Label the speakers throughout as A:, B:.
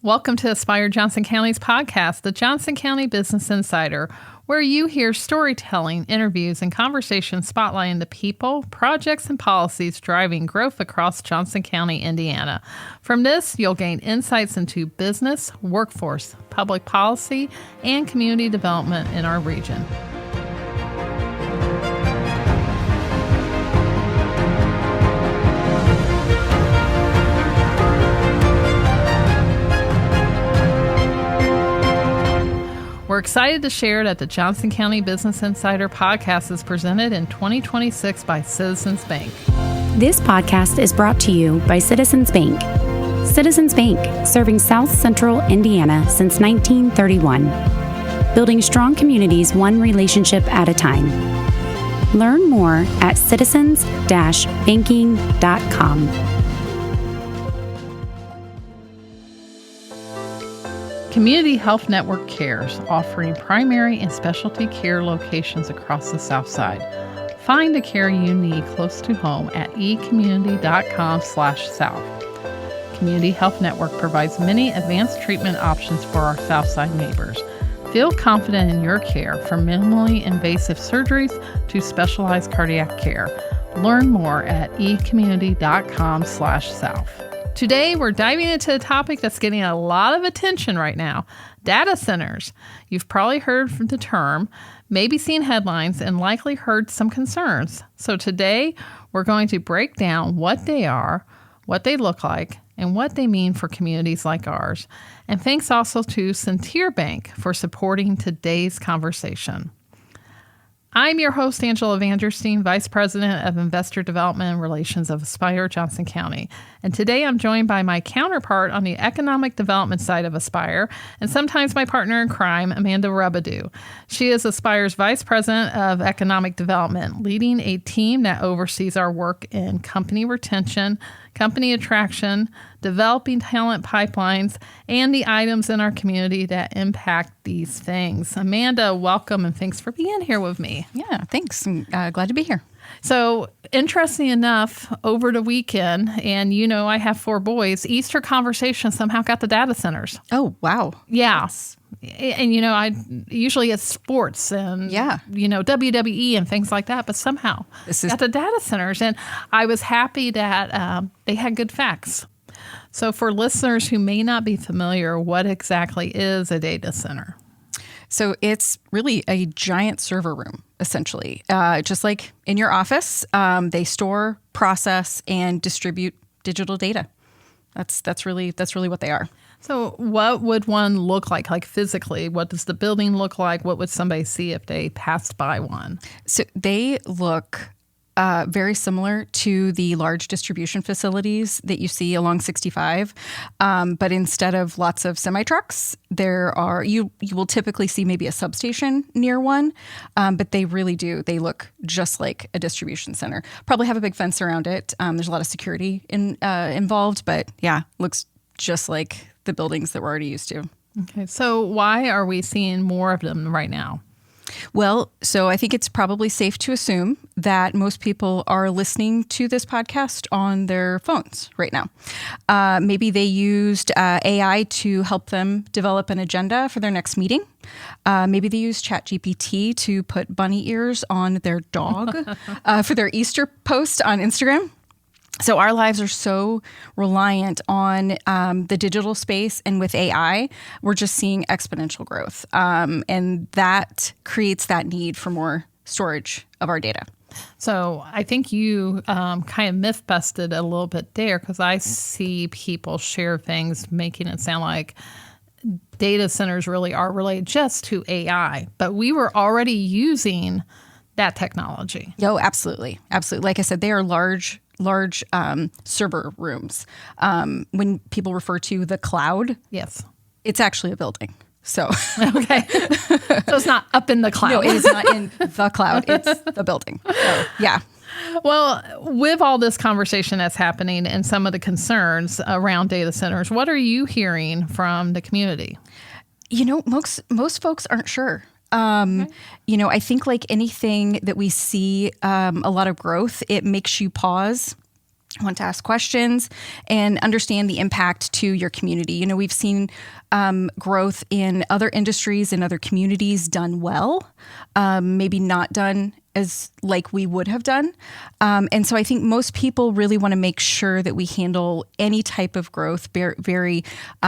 A: Welcome to Aspire Johnson County's podcast, the Johnson County Business Insider, where you hear storytelling, interviews, and conversations spotlighting the people, projects, and policies driving growth across Johnson County, Indiana. From this, you'll gain insights into business, workforce, public policy, and community development in our region. We're excited to share that the Johnson County Business Insider podcast is presented in 2026 by Citizens Bank.
B: This podcast is brought to you by Citizens Bank. Citizens Bank, serving South Central Indiana since 1931. Building strong communities one relationship at a time. Learn more at citizens-banking.com.
A: Community Health Network Cares, offering primary and specialty care locations across the South Side. Find the care you need close to home at ecommunity.com/south. Community Health Network provides many advanced treatment options for our South Side neighbors. Feel confident in your care, from minimally invasive surgeries to specialized cardiac care. Learn more at ecommunity.com/south. Today, we're diving into a topic that's getting a lot of attention right now, data centers. You've probably heard the term, maybe seen headlines, and likely heard some concerns. So today, we're going to break down what they are, what they look like, and what they mean for communities like ours. And thanks also to Centier Bank for supporting today's conversation. I'm your host, Angela Vandersteen, Vice President of Investor Development and Relations of Aspire Johnson County. And today I'm joined by my counterpart on the economic development side of Aspire, and sometimes my partner in crime, Amanda Rubadue. She is Aspire's Vice President of Economic Development, leading a team that oversees our work in company retention, company attraction, developing talent pipelines, and the items in our community that impact these things. Amanda, welcome, and thanks for being here with me.
C: Yeah, thanks. I'm glad to be here.
A: So, interesting enough, over the weekend, and you know I have 4 boys, Easter conversation somehow got the data centers.
C: Oh, wow.
A: Yeah. And, you know, I usually it's sports and, you know, WWE and things like that, but somehow got the data centers. And I was happy that they had good facts. So for listeners who may not be familiar, what exactly is a data center?
C: So it's really a giant server room, essentially. Just like in your office, they store, process, and distribute digital data. That's really what they are.
A: So what would one look like physically? What does the building look like? What would somebody see if they passed by one?
C: So they look very similar to the large distribution facilities that you see along 65. But instead of lots of semi-trucks, you will typically see maybe a substation near one. But they really do. They look just like a distribution center. Probably have a big fence around it. There's a lot of security involved. But yeah, looks just like the buildings that we're already used to.
A: Okay. So why are we seeing more of them right now?
C: Well, so I think it's probably safe to assume that most people are listening to this podcast on their phones right now. Maybe they used AI to help them develop an agenda for their next meeting. Maybe they used ChatGPT to put bunny ears on their dog for their Easter post on Instagram. So our lives are so reliant on the digital space, and with AI, we're just seeing exponential growth. And that creates that need for more storage of our data.
A: So I think you kind of myth busted a little bit there, because I see people share things making it sound like data centers really are related just to AI. But we were already using that technology.
C: Oh, absolutely. Absolutely. Like I said, they are large server rooms. When people refer to the cloud,
A: yes,
C: it's actually a building. So
A: okay, so it's not up in the cloud.
C: No, it is not in the cloud. It's the building. So, yeah.
A: Well, with all this conversation that's happening and some of the concerns around data centers, what are you hearing from the community?
C: You know, most folks aren't sure. You know, I think like anything that we see a lot of growth, it makes you pause want to ask questions and understand the impact to your community. You know, we've seen growth in other industries and other communities done well, maybe not done as like we would have done. And so I think most people really want to make sure that we handle any type of growth very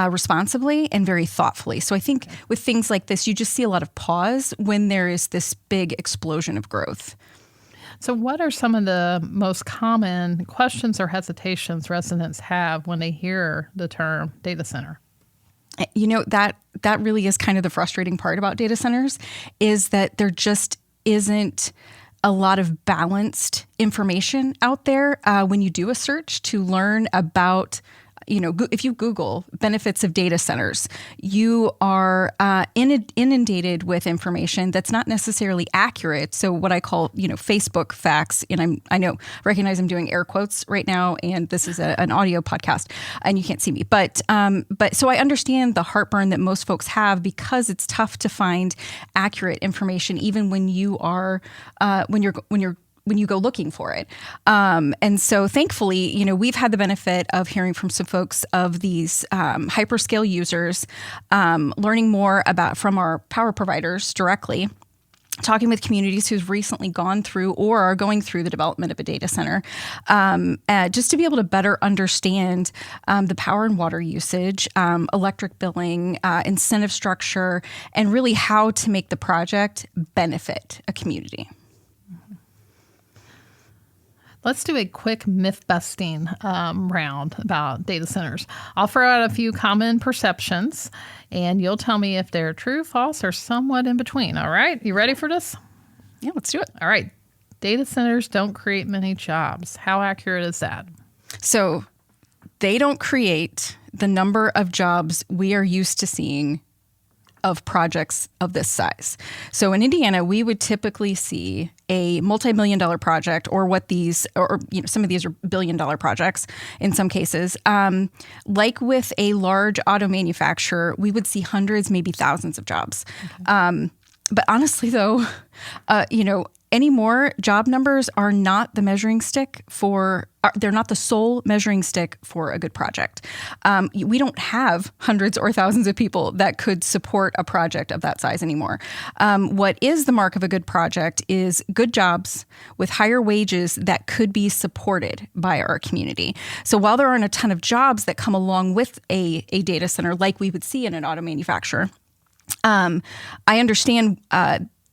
C: responsibly and very thoughtfully. So I think with things like this, you just see a lot of pause when there is this big explosion of growth.
A: So what are some of the most common questions or hesitations residents have when they hear the term data center?
C: You know, that really is kind of the frustrating part about data centers, is that there just isn't a lot of balanced information out there when you do a search to learn about, you know, if you Google benefits of data centers, you are inundated with information that's not necessarily accurate. So what I call, you know, Facebook facts, and recognize I'm doing air quotes right now, and this is an audio podcast, and you can't see me. But so I understand the heartburn that most folks have, because it's tough to find accurate information, even when you are when you go looking for it. And so thankfully, you know, we've had the benefit of hearing from some folks of these hyperscale users, learning more from our power providers directly, talking with communities who've recently gone through or are going through the development of a data center, just to be able to better understand the power and water usage, electric billing, incentive structure, and really how to make the project benefit a community.
A: Let's do a quick myth-busting round about data centers. I'll throw out a few common perceptions, and you'll tell me if they're true, false, or somewhat in between. All right? You ready for this?
C: Yeah, let's do it.
A: All right. Data centers don't create many jobs. How accurate is that?
C: So they don't create the number of jobs we are used to seeing of projects of this size. So in Indiana, we would typically see a multi-million-dollar project, or some of these are billion-dollar projects in some cases. Like with a large auto manufacturer, we would see hundreds, maybe thousands of jobs. Okay. But honestly, though, anymore, job numbers are not the measuring stick they're not the sole measuring stick for a good project. We don't have hundreds or thousands of people that could support a project of that size anymore. What is the mark of a good project is good jobs with higher wages that could be supported by our community. So while there aren't a ton of jobs that come along with a data center like we would see in an auto manufacturer, I understand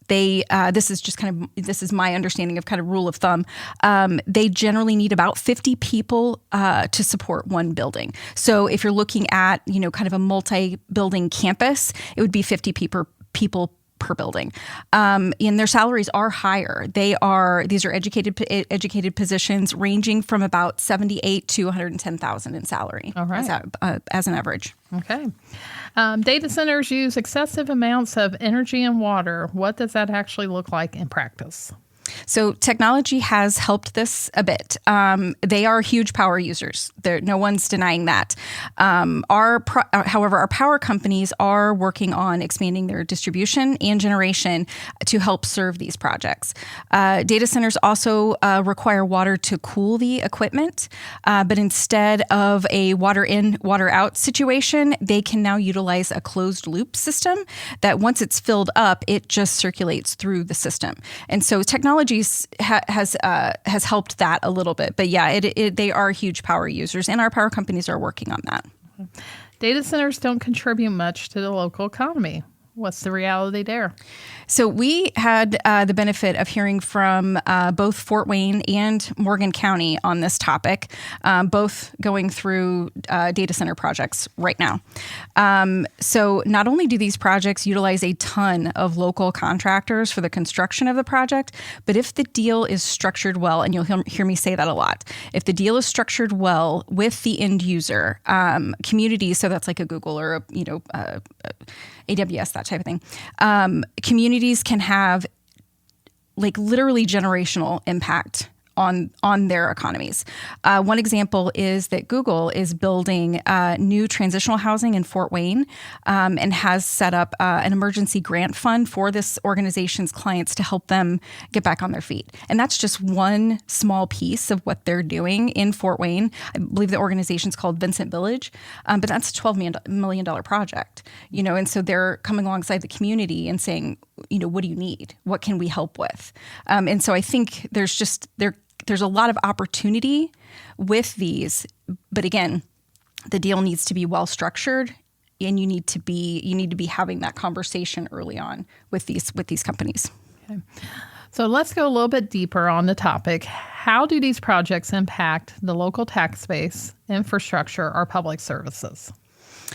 C: this is my understanding of kind of rule of thumb. They generally need about 50 people to support one building. So if you're looking at, kind of a multi-building campus, it would be 50 people per building. And their salaries are higher. These are educated positions ranging from about $78,000 to $110,000 in salary.
A: All right.
C: As an average.
A: Okay. Data centers use excessive amounts of energy and water. What does that actually look like in practice?
C: So technology has helped this a bit. They are huge power users. No one's denying that. However, our power companies are working on expanding their distribution and generation to help serve these projects. Data centers also require water to cool the equipment, but instead of a water in, water out situation, they can now utilize a closed loop system that once it's filled up, it just circulates through the system. And so technology has helped that a little bit. But yeah, they are huge power users, and our power companies are working on that.
A: Data centers don't contribute much to the local economy. What's the reality there?
C: So we had the benefit of hearing from both Fort Wayne and Morgan County on this topic, both going through data center projects right now. So not only do these projects utilize a ton of local contractors for the construction of the project, but if the deal is structured well, and you'll hear me say that a lot, if the deal is structured well with the end user, communities, so that's like a Google or AWS, that type of thing, communities can have like literally generational impact on their economies. One example is that Google is building new transitional housing in Fort Wayne and has set up an emergency grant fund for this organization's clients to help them get back on their feet. And that's just one small piece of what they're doing in Fort Wayne. I believe the organization's called Vincent Village, but that's a $12 million project, and so they're coming alongside the community and saying, what do you need? What can we help with? And so I think there's a lot of opportunity with these, but again, the deal needs to be well structured, and you need to be having that conversation early on with these companies.
A: Okay. So let's go a little bit deeper on the topic. How do these projects impact the local tax base, infrastructure, or public services?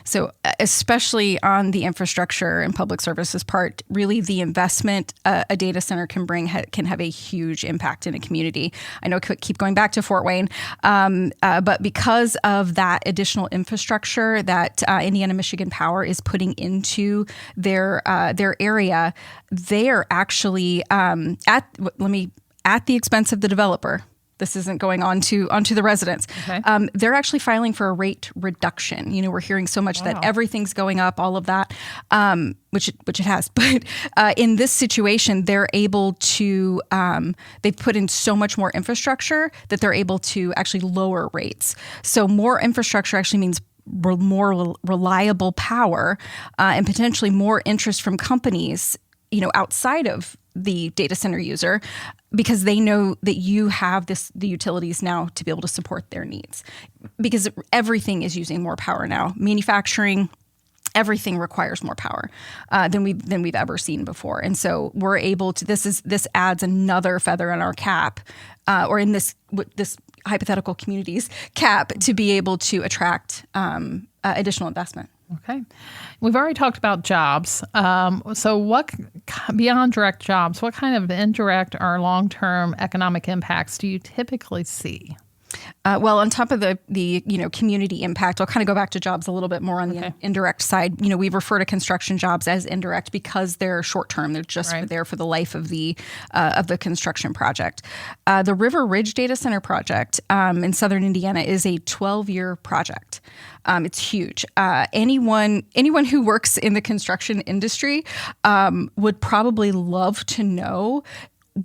C: So especially on the infrastructure and public services part, really the investment a data center can bring can have a huge impact in a community. I know I could keep going back to Fort Wayne, but because of that additional infrastructure that Indiana Michigan Power is putting into their area, they are actually at the expense of the developer. This isn't going onto the residents.
A: Okay.
C: They're actually filing for a rate reduction. We're hearing so much that everything's going up, all of that, which it has. But in this situation, they're able to, they've put in so much more infrastructure that they're able to actually lower rates. So more infrastructure actually means more reliable power and potentially more interest from companies, outside of the data center user, because they know that you have the utilities now to be able to support their needs, because everything is using more power now. Manufacturing, everything requires more power than we've ever seen before, and so we're able to. This adds another feather in our cap, or in this hypothetical community's cap, to be able to attract additional investment.
A: Okay. We've already talked about jobs. So what, beyond direct jobs, what kind of indirect or long-term economic impacts do you typically see?
C: Well, on top of the community impact, I'll kind of go back to jobs a little bit more on the indirect side. We refer to construction jobs as indirect because they're short term. They're just there for the life of the construction project. The River Ridge Data Center project in southern Indiana is a 12-year project. It's huge. Anyone who works in the construction industry would probably love to know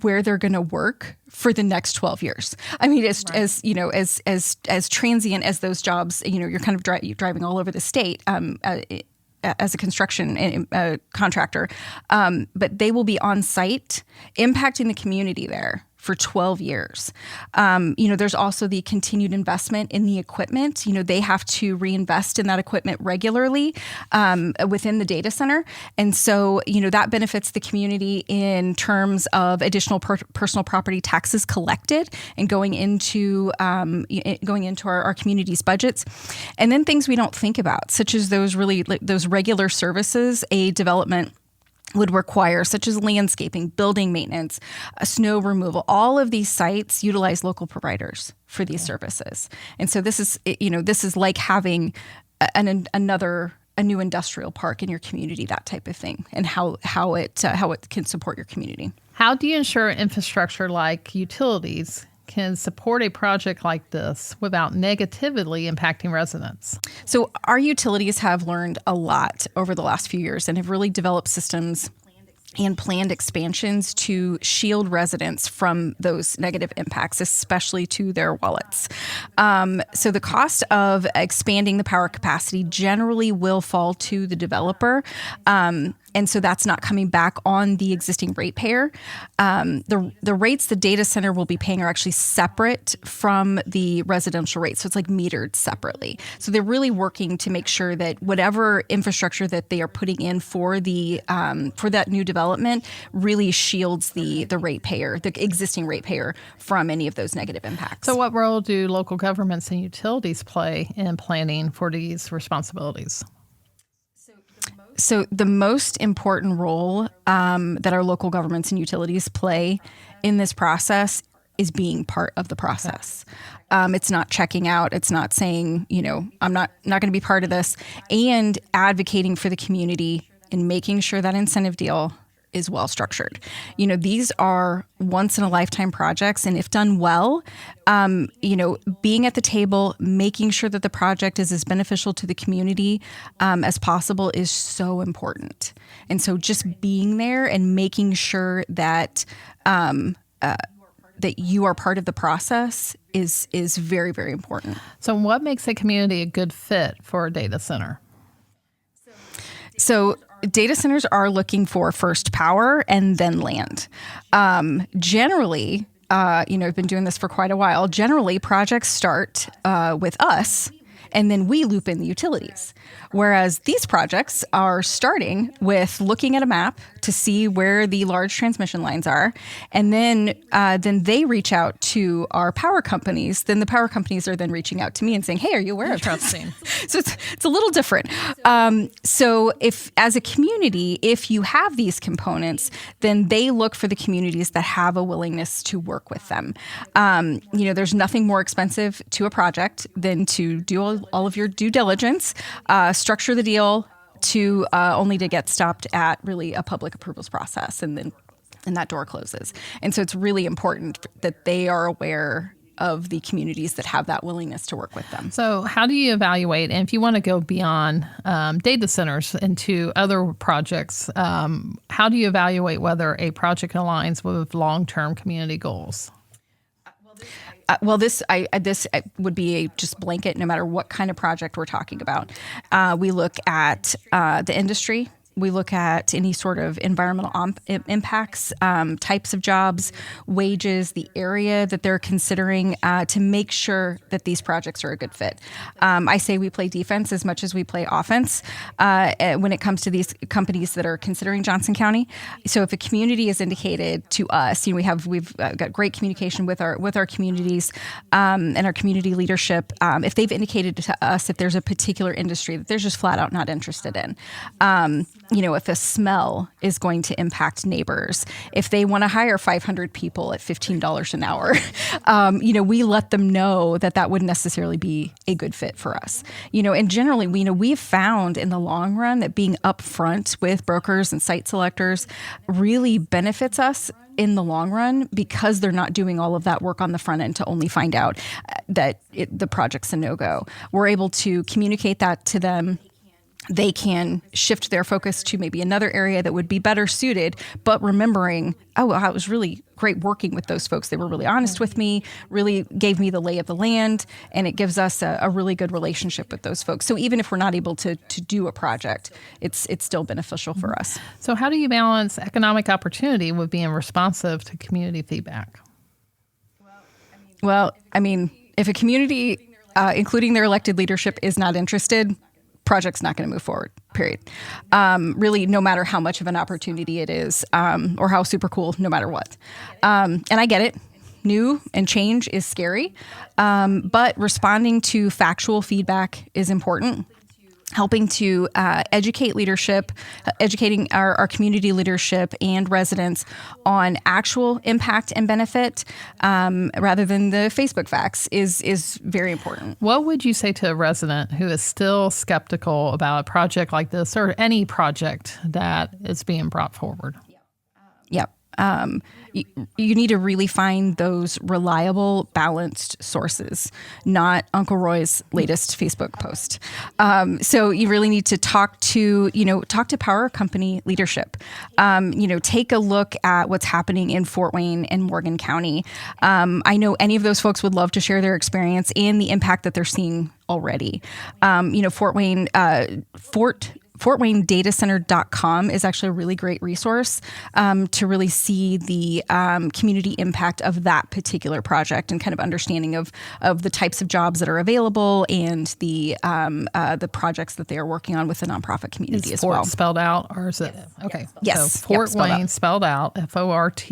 C: where they're going to work for the next 12 years. I mean, as transient as those jobs, you're kind of driving all over the state as a construction contractor, but they will be on site impacting the community there for 12 years. There's also the continued investment in the equipment. They have to reinvest in that equipment regularly within the data center. And so, that benefits the community in terms of additional personal property taxes collected and going into our community's budgets. And then things we don't think about, such as those regular services a development would require, such as landscaping, building maintenance, snow removal. All of these sites utilize local providers for these services. And so this is like having a new industrial park in your community, that type of thing, and how it can support your community.
A: How do you ensure infrastructure like utilities can support a project like this without negatively impacting residents?
C: So our utilities have learned a lot over the last few years and have really developed systems and planned expansions to shield residents from those negative impacts, especially to their wallets. So the cost of expanding the power capacity generally will fall to the developer. And so that's not coming back on the existing ratepayer. The rates the data center will be paying are actually separate from the residential rates. So it's like metered separately. So they're really working to make sure that whatever infrastructure that they are putting in for that new development really shields the ratepayer, the existing ratepayer, from any of those negative impacts.
A: So what role do local governments and utilities play in planning for these responsibilities?
C: So the most important role that our local governments and utilities play in this process is being part of the process. It's not checking out. It's not saying, I'm not going to be part of this, and advocating for the community and making sure that incentive deal is well structured. These are once in a lifetime projects, and if done well, being at the table, making sure that the project is as beneficial to the community as possible is so important. And so just being there and making sure that that you are part of the process is very, very important.
A: So what makes a community a good fit for a data center?
C: So data centers are looking for first power and then land. Generally, I've been doing this for quite a while. Generally, projects start with us, and then we loop in the utilities. Whereas these projects are starting with looking at a map to see where the large transmission lines are, and then they reach out to our power companies. Then the power companies are then reaching out to me and saying, "Hey, are you aware of this?" So it's a little different. So if as a community, if you have these components, then they look for the communities that have a willingness to work with them. There's nothing more expensive to a project than to do all of your due diligence, structure the deal to only to get stopped at really a public approvals process, and that door closes. And so it's really important that they are aware of the communities that have that willingness to work with them.
A: So how do you evaluate, and if you want to go beyond data centers into other projects, how do you evaluate whether a project aligns with long-term community goals?
C: This would be a just blanket, no matter what kind of project we're talking about. We look at the industry. We look at any sort of environmental impacts, types of jobs, wages, the area that they're considering to make sure that these projects are a good fit. I say we play defense as much as we play offense when it comes to these companies that are considering Johnson County. So if a community is indicated to us, we've got great communication with our communities and our community leadership. If they've indicated to us if there's a particular industry that they're just flat out not interested in. If a smell is going to impact neighbors, if they want to hire 500 people at $15 an hour, we let them know that wouldn't necessarily be a good fit for us. And generally, we've found in the long run that being upfront with brokers and site selectors really benefits us in the long run, because they're not doing all of that work on the front end to only find out that the project's a no-go. We're able to communicate that to them. They can shift their focus to maybe another area that would be better suited, but remembering, it was really great working with those folks. They were really honest with me, really gave me the lay of the land, and it gives us a really good relationship with those folks. So even if we're not able to do a project, it's still beneficial for us.
A: So how do you balance economic opportunity with being responsive to community feedback?
C: Well, if a community, including their elected leadership, is not interested, project's not going to move forward, period. Really, no matter how much of an opportunity it is, or how super cool, no matter what. And I get it. New and change is scary. But responding to factual feedback is important. Helping to educate leadership, educating our community leadership and residents on actual impact and benefit rather than the Facebook facts is very important.
A: What would you say to a resident who is still skeptical about a project like this or any project that is being brought forward?
C: Yep. You need to really find those reliable, balanced sources, not Uncle Roy's latest Facebook post. So you really need to talk to power company leadership. Take a look at what's happening in Fort Wayne and Morgan County. I know any of those folks would love to share their experience and the impact that they're seeing already. FortWayneDataCenter.com is actually a really great resource to really see the community impact of that particular project and kind of understanding of the types of jobs that are available and the projects that they are working on with the nonprofit community as well.
A: Is Fort spelled out, or is it? Okay.
C: Yes.
A: So Fort Wayne spelled out, FORT,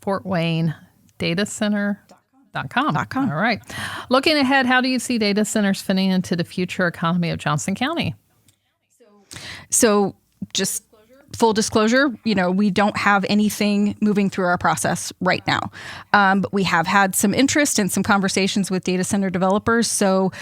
A: Fort Wayne DataCenter.com. All right. Looking ahead, how do you see data centers fitting into the future economy of Johnson County?
C: So just full disclosure, we don't have anything moving through our process right now. But we have had some interest and some conversations with data center developers. So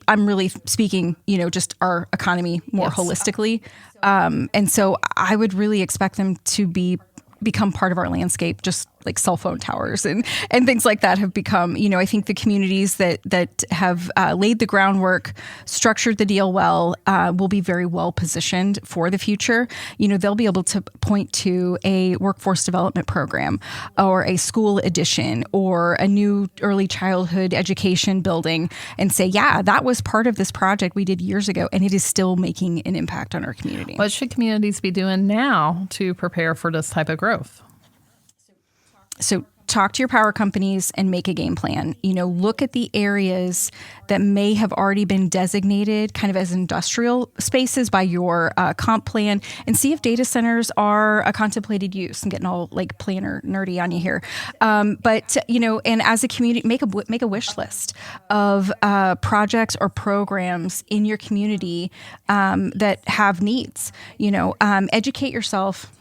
C: I'm really speaking, just our economy more holistically. And so I would really expect them to become part of our landscape, just like cell phone towers and things like that have become, I think the communities that have laid the groundwork, structured the deal well, will be very well positioned for the future. They'll be able to point to a workforce development program or a school addition or a new early childhood education building and say, yeah, that was part of this project we did years ago, and it is still making an impact on our community.
A: What should communities be doing now to prepare for this type of growth?
C: So talk to your power companies and make a game plan. Look at the areas that may have already been designated kind of as industrial spaces by your comp plan and see if data centers are a contemplated use. I'm getting all like planner nerdy on you here. But and as a community, make a wish list of projects or programs in your community that have needs. Educate yourself.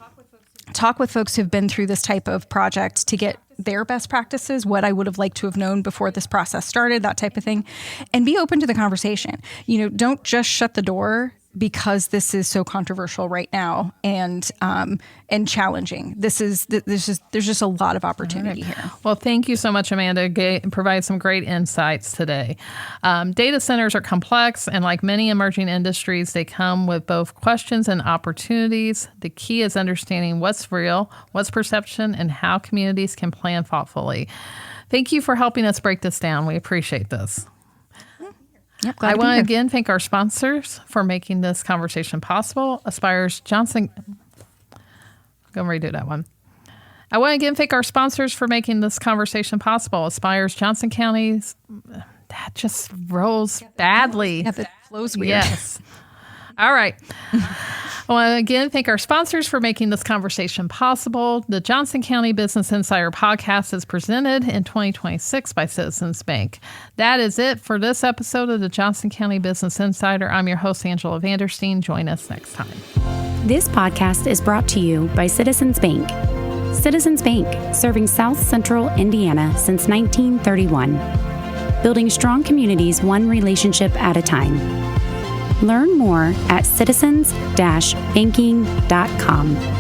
C: Talk with folks who've been through this type of project to get their best practices, what I would have liked to have known before this process started, that type of thing, and be open to the conversation. Don't just shut the door because this is so controversial right now and challenging. There's just a lot of opportunity here.
A: Well, thank you so much, Amanda. Provide some great insights today. Data centers are complex, and like many emerging industries, they come with both questions and opportunities. The key is understanding what's real, what's perception, and how communities can plan thoughtfully. Thank you for helping us break this down. We appreciate this.
C: Yep,
A: I want to again thank our sponsors for making this conversation possible. Aspires Johnson. I'm going to redo that one. I want to again thank our sponsors for making this conversation possible. Aspires Johnson County's. That just rolls badly.
C: Yeah, that flows weird.
A: Yes. All right. I want to again thank our sponsors for making this conversation possible. The Johnson County Business Insider podcast is presented in 2026 by Citizens Bank. That is it for this episode of the Johnson County Business Insider. I'm your host, Angela Vandersteen. Join us next time.
B: This podcast is brought to you by Citizens Bank. Citizens Bank, serving South Central Indiana since 1931. Building strong communities one relationship at a time. Learn more at citizens-banking.com.